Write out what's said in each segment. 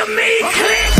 of me, click.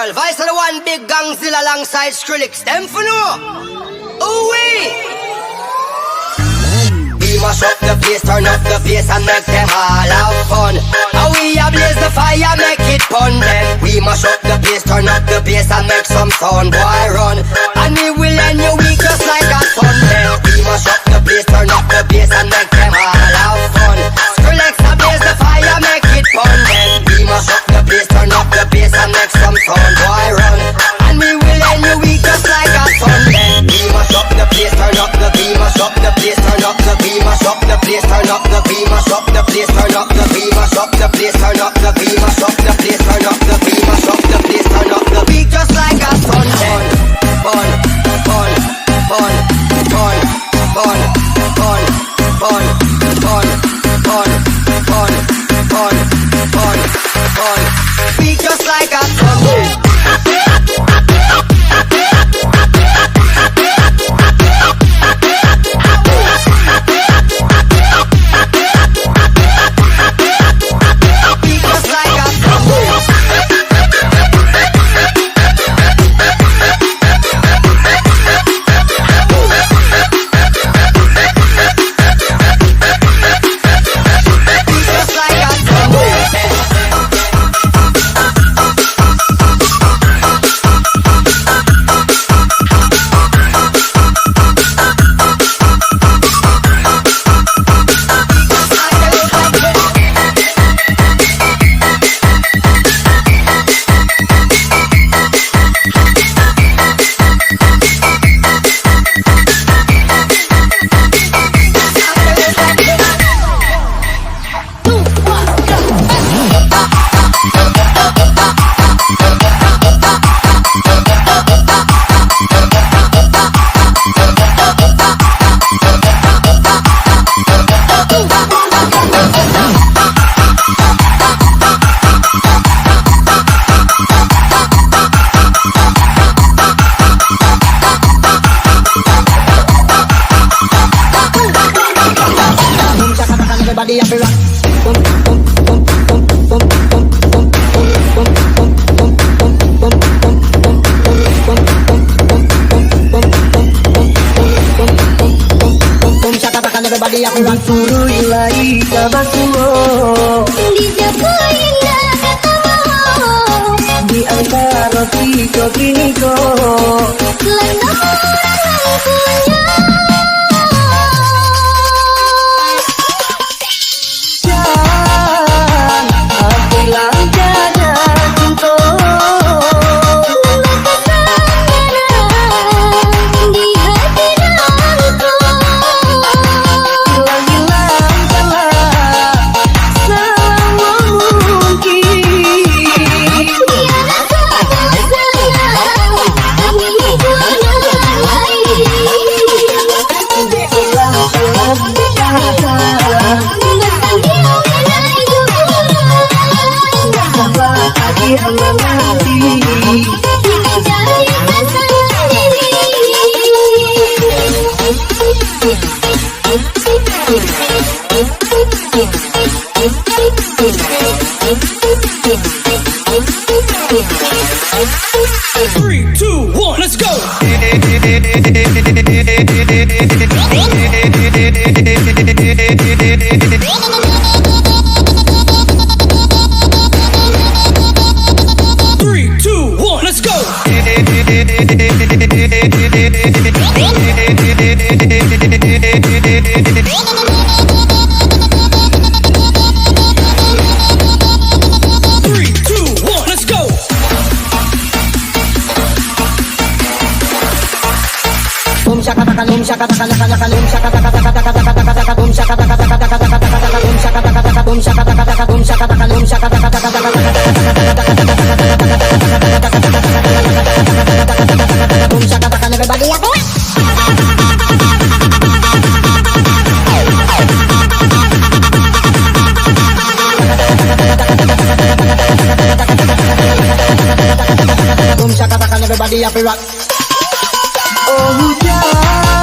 General, Vice of the one big Gangzilla alongside Skrillex. Them for no. Ooh-wee. We mash up the place, turn up the bass and make them all have fun. How we ablaze the fire, make it fun then. We mash up the place, turn up the bass and make some sound, boy run. And we will end your week just like a Sunday. We mash up the place, turn up the bass and make them all have fun. Skrillex ablaze the fire, make it fun then. We mash up the place, turn up the bass and make some sound, boy run. And we will end your week just like a Sunday. We mash up the place, turn up the beat, mash up the place, turn up the beat, mash up the place, turn up the beat, mash up the place, turn up the beat, mash up the place, turn up the beat, mash up the place, turn up the beat, mash up the place, turn up the beat, just like a Sunday. Fun, fun, fun, fun, fun, fun, fun, fun, fun, fun, fun, fun, fun, beat just like a Sunday. Everybody have to rock. Everybody have to rock. Suruh ilahi tabasuo dijagoinlah katamu di antara tiko-tiko lengan orang punya. Three, two, one, let's go. 3, 2, 1, let's go. Everybody have to rock. Oh, yeah.